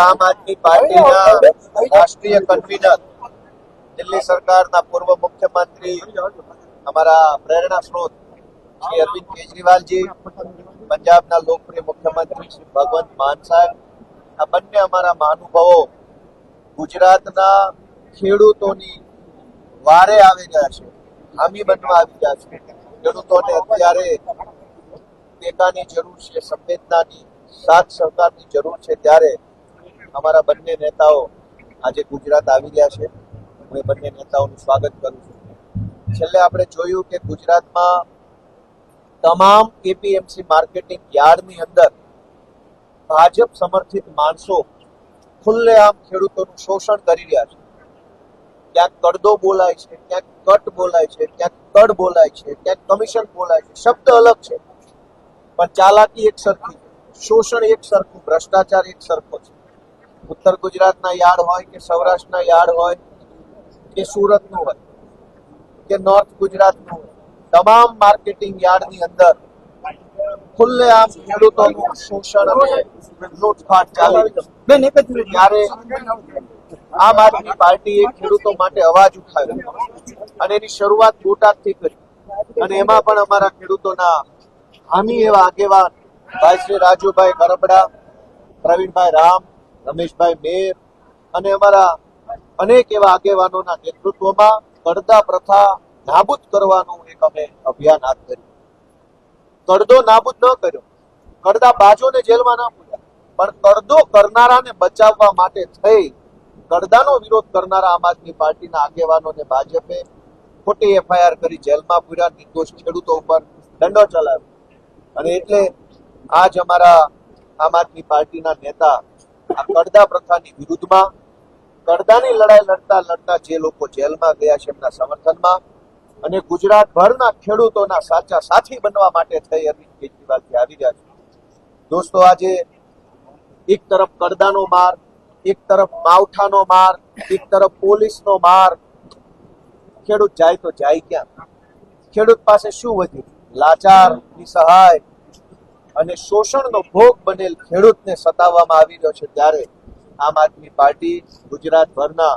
આમ આદમી પાર્ટીના રાષ્ટ્રીય કન્વીનર, દિલ્હી સરકારના પૂર્વ મુખ્યમંત્રી, અમારા પ્રેરણા સ્ત્રોત શ્રી અરવિંદ કેજરીવાલજી, પંજાબના લોકપ્રિય મુખ્યમંત્રી શ્રી ભગવંત માન સાહેબ, આ બંને અમારા મહાનુભાવો ગુજરાતના ખેડૂતોની વારે આવી ગયા છે, હામી બનવા આવી ગયા છે. ખેડૂતોને અત્યારે ટેકાની જરૂર છે, સંવેદનાની, સાથ સહકારની જરૂર છે. ત્યારે અમારા બંને નેતાઓ આજે ગુજરાત આવી રહ્યા છે. હું એ બંને નેતાઓનું સ્વાગત કરું છું. છેલ્લે આપણે જોયું કે ગુજરાતમાં તમામ એપીએમસી માર્કેટિંગ યાર્ડની અંદર ભાજપ સમર્થિત માણસો ખુલ્લેઆમ ખેડૂતોનું શોષણ કરી રહ્યા છે. ક્યાંક કડદો બોલાય છે, ક્યાંક કટ બોલાય છે, ક્યાંક કડ બોલાય છે, ક્યાંક કમિશન બોલાય છે. શબ્દ અલગ છે પણ ચાલાકી એક સરખી છે, શોષણ એક સરખું, ભ્રષ્ટાચાર એક સરખો છે. ઉત્તર ગુજરાતના યાર્ડ હોય કે સૌરાષ્ટ્રના યાર્ડ હોય કે સુરતનું હોય કે નોર્થ ગુજરાતનું હોય, તમામ માર્કેટિંગ યાર્ડની અંદર ખુલ્લેઆમ ખેડૂતોનું શોષણ અને લૂંટફાટ ચાલી રહી છે. ત્યારે આમ આદમી પાર્ટીએ ખેડૂતો માટે અવાજ ઉઠાવ્યો અને એની શરૂઆત બોટાદથી કરી. અને એમાં પણ અમારા ખેડૂતોના હામી એવા આગેવાન ભાઈ શ્રી રાજુભાઈ ગરબડા, પ્રવીણભાઈ રામ, રમેશભાઈ મેર અને અમારા અનેક એવા આગેવાનોના નેતૃત્વમાં કડદા પ્રથા નાબૂદ કરવાનું એક અમે અભિયાન હાથ ધર્યું. કડદો નાબૂદ ન કર્યો, કડદા બાજોને જેલમાં ન પૂર્યા, પણ કડદો કરનારાને બચાવવા માટે થઈ કડદાનો વિરોધ કરનારા આમ આદમી પાર્ટીના આગેવાનોને ભાજપે ખોટી એફઆઈઆર કરી જેલમાં પૂર્યા, નિર્દોષ ખેડૂતો ઉપર દંડો ચલાવ્યો. અને એટલે આજ અમારા આમ આદમી પાર્ટીના નેતા આ કડદા પ્રથાની વિરુદ્ધમાં, કડદાની લડાઈ લડતા લડતા જે લોકો જેલમાં ગયા છે એમના સમર્થનમાં અને ગુજરાતભરના ખેડૂતોના સાચા સાથી બનવા માટે થઈ અરવિંદ કેજરીવાલજી આવી રહ્યા છે. દોસ્તો, આજે એક તરફ કડદાનો માર, એક તરફ માવઠાનો માર, એક તરફ પોલીસનો માર. ખેડૂત જાય તો જાય ક્યાં? ખેડૂત પાસે શું વધ્યું? લાચાર, નિસહાય અને શોષણનો ભોગ બનેલ ખેડૂતને સતાવવામાં આવી રહ્યો છે. ત્યારે આમ આદમી પાર્ટી ગુજરાતભરના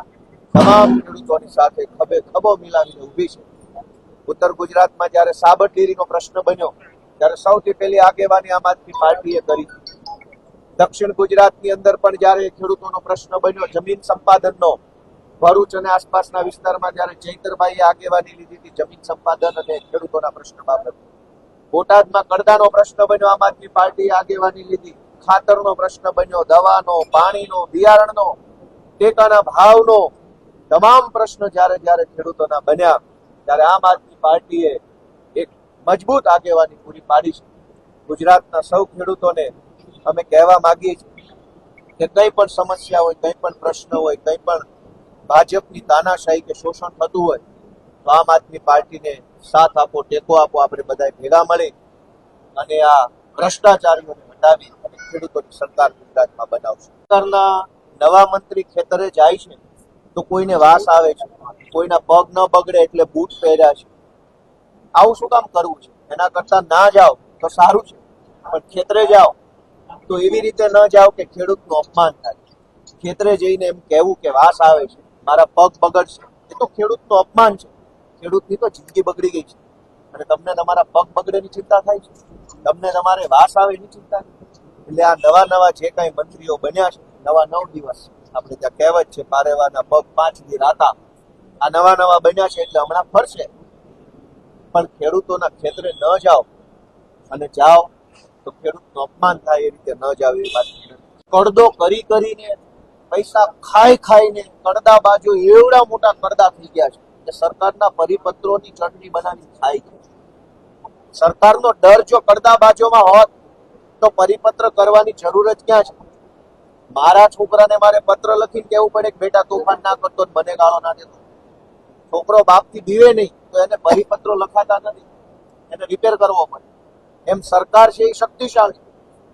તમામ ખેડૂતોની સાથે ખભે ખભો મિલાવીને ઊભી છે. ઉત્તર ગુજરાતમાં જ્યારે સાબર ડેરીનો પ્રશ્ન બન્યો ત્યારે સૌથી પહેલી આગેવાની આમ આદમી પાર્ટીએ કરી. દક્ષિણ ગુજરાતની અંદર પણ જ્યારે ખેડૂતોનો પ્રશ્ન બન્યો જમીન સંપાદનનો, ભરૂચ અને આસપાસના વિસ્તારમાં જ્યારે ચૈતરભાઈએ આગેવાની લીધી હતી જમીન સંપાદન અને ખેડૂતોના પ્રશ્ન બાબતે. બોટાદમાં કડદાનો પ્રશ્ન બન્યો, આમ આદમી પાર્ટીએ આગેવાની લીધી. ખાતરનો પ્રશ્ન બન્યો, દવાનો, પાણીનો, બિયારણનો, ટેકાના ભાવનો, તમામ પ્રશ્ન જ્યારે જ્યારે ખેડૂતોના બન્યા ત્યારે આમ આદમી પાર્ટીએ એક મજબૂત આગેવાની પૂરી પાડી છે. ગુજરાતના સૌ ખેડૂતોને અમે કહેવા માંગીએ છીએ કે કંઈ પણ સમસ્યા હોય, કંઈ પણ પ્રશ્ન હોય, કંઈ પણ ભાજપની તાનાશાહી કે શોષણ થતું હોય તો આમ આદમી પાર્ટીને સાથ આપો, ટેકો આપો. આપણે બધા ભેગા મળી અને આ ભ્રષ્ટાચારીઓને હટાવી અને ખેડૂતોની સરકાર ગુજરાતમાં બનાવશું. સરકારના નવા મંત્રી ખેતરે જાય છે તો કોઈને વાસ આવે છે, કોઈના પગ ન બગડે એટલે બૂટ પહેર્યા છે. આવું શું કામ કરવું છે? એના કરતા ના જાઓ તો સારું છે, પણ ખેતરે જાઓ તો એવી રીતે ન જાઓ કે ખેડૂતનું અપમાન થાય. ખેતરે જઈને એમ કહેવું કે વાસ આવે છે, મારા પગ બગડશે, એ તો ખેડૂતનું અપમાન છે. ખેડૂતની તો જિંદગી બગડી ગઈ છે અને તમને તમારા પગ બગડેની ચિંતા થાય છે, તમને તમારે વાસ આવે એની ચિંતા નથી. એટલે આ નવા નવા જે કાંઈ મંત્રીઓ બન્યા છે, નવા 9 દિવસ, આપણે ત્યાં કહેવત છે પારેવાના પગ 5 દી રાતા, આ નવા નવા બન્યા છે એટલે હમણાં ફરશે. પણ ખેડૂતોના ખેતરે ન જાઓ અને જાઓ તો ખેડૂતનું અપમાન થાય એ રીતે ન જાવ એ વાત. કડદો કરી કરીને, પૈસા ખાઈ ખાઈને કડદા બાજુ એવડા મોટા કડદા થઈ ગયા છે કે સરકારના પરિપત્રોની ચટણી બનાવી ખાય છે. સરકારનો ડર જો કડદા બાજુમાં હોત તો પરિપત્ર કરવાની જરૂર જ ક્યાં છે? મારા છોકરાને મારે પત્ર લખીને કહેવું પડે કે બેટા તોફાન ના કરતો, મને ગાળો ના દેતો. છોકરો બાપથી બીવે નહીં તો એને પરિપત્રો લખાતા નથી, એને રિપેર કરવો પડે. એમ સરકાર છે એ શક્તિશાળી,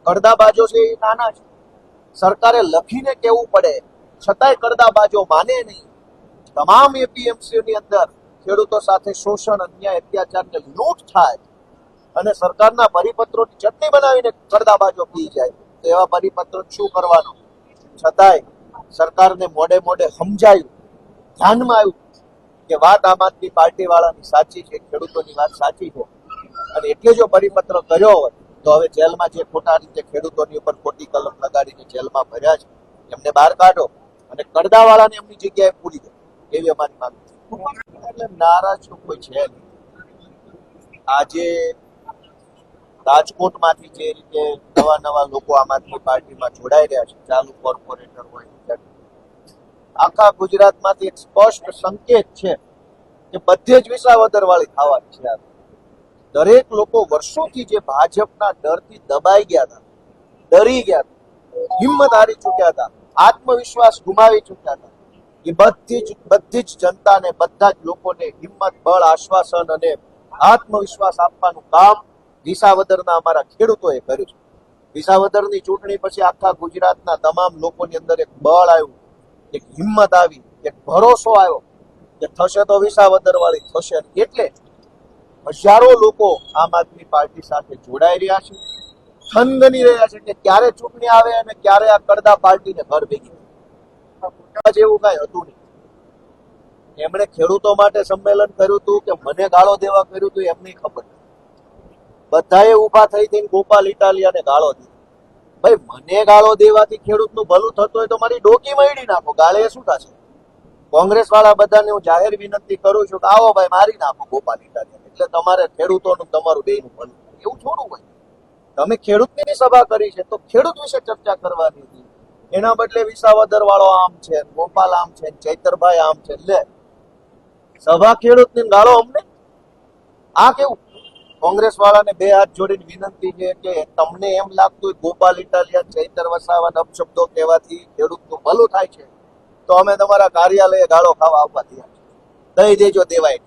કડદા બાજો છે એ નાના છે. સરકારે લખીને કહેવું પડે છતાંય કડદા બાજો માને નહીં. તમામ એપીએમસીની અંદર ખેડૂતો સાથે શોષણ, અન્યાય, અત્યાચાર ને લૂંટ થાય અને સરકારના પરિપત્રોની ચટણી બનાવીને કડદા બાજો પી જાય તો એવા પરિપત્રો શું કરવાનો? છતાંય સરકારને મોડે મોડે સમજાયું, ધ્યાનમાં આવ્યું કે વાત આમ આદમી પાર્ટી વાળાની સાચી છે, ખેડૂતોની વાત સાચી છે, અને એટલે જો પરિપત્ર કર્યો હોય તો હવે જેલમાં જે ખોટા રીતે ખેડૂતોની ઉપર ખોટી કલમ લગાડીને જેલમાં ભર્યા છે એમને બહાર કાઢો અને કરદાવાળાને એમની જગ્યાએ પૂરી દો, એવી અમારી માંગ છે. એટલે નારાજ તો કોઈ છે નહીં. આજે રાજકોટમાંથી જે રીતે નવા લોકો આમ આદમી પાર્ટીમાં જોડાઈ રહ્યા છે, ચાલુ કોર્પોરેટર હોય, આખા ગુજરાતમાંથી એક સ્પષ્ટ સંકેત છે કે બધે જ વિસાવદર વાળી થવાની છે. દરેક લોકો વર્ષોથી જે ભાજપના ડરથી દબાઈ ગયા હતા, ડરી ગયા હતા, હિંમત હારી ચૂક્યા હતા, આત્મવિશ્વાસ ગુમાવી ચૂક્યા હતા, એ બધી જ જનતાને, બધા જ લોકોને હિંમત, બળ, આશ્વાસન અને આત્મવિશ્વાસ આપવાનું કામ વિસાવદરના અમારા ખેડૂતોએ કર્યું છે. વિસાવદરની ચૂંટણી પછી આખા ગુજરાતના તમામ લોકોની અંદર એક બળ આવ્યું, એક હિંમત આવી, એક ભરોસો આવ્યો કે થશે તો વિસાવદર વાળી થશે. એટલે હજારો લોકો આમ આદમી પાર્ટી સાથે જોડાઈ રહ્યા છે, થનગની રહ્યા છે કે ક્યારે ચૂંટણી આવે અને ક્યારે આ કરદા પાર્ટીને ઘર ભેગી જેવું કઈ હતું નહીં. એમણે ખેડૂતો માટે સંમેલન કર્યું હતું કે મને ગાળો દેવા કર્યું હતું એમની ખબર. બધાએ ઉભા થઈને ગોપાલ ઇટાલિયાને ગાળો દીધી. ભાઈ, મને ગાળો દેવાથી ખેડૂતનું ભલું થતું હોય તો મારી ડોકી મળી નાખો, ગાળે શું થશે? કોંગ્રેસ વાળા બધાને હું જાહેર વિનંતી કરું છું કે આવો ભાઈ, મારી નાખો ગોપાલ ઇટાલિયા, એટલે તમારે ખેડૂતોનું તમારું બેયનું ભલું. એવું થોડું હોય. તમે ખેડૂતની સભા કરી છે તો ખેડૂત વિશે ચર્ચા કરવાની હતી. એના બદલે વિસાવદર વાળો આમ છે, ગોપાલ આમ છે, ચૈતરભાઈ આમ છે, લે સભા ખેડૂતની ગાળો અમને. આ કેવું? કોંગ્રેસ વાળાને બે હાથ જોડીને વિનંતી છે કે તમને એમ લાગતું હોય ગોપાલ ઇટાલિયા, ચૈતર વસાવા અપશબ્દો કહેવાથી ખેડૂતનું ભલું થાય છે તો અમે તમારા કાર્યાલયે ગાળો ખાવા આવવા તૈયાર છે. દઈ દેજો દેવાય.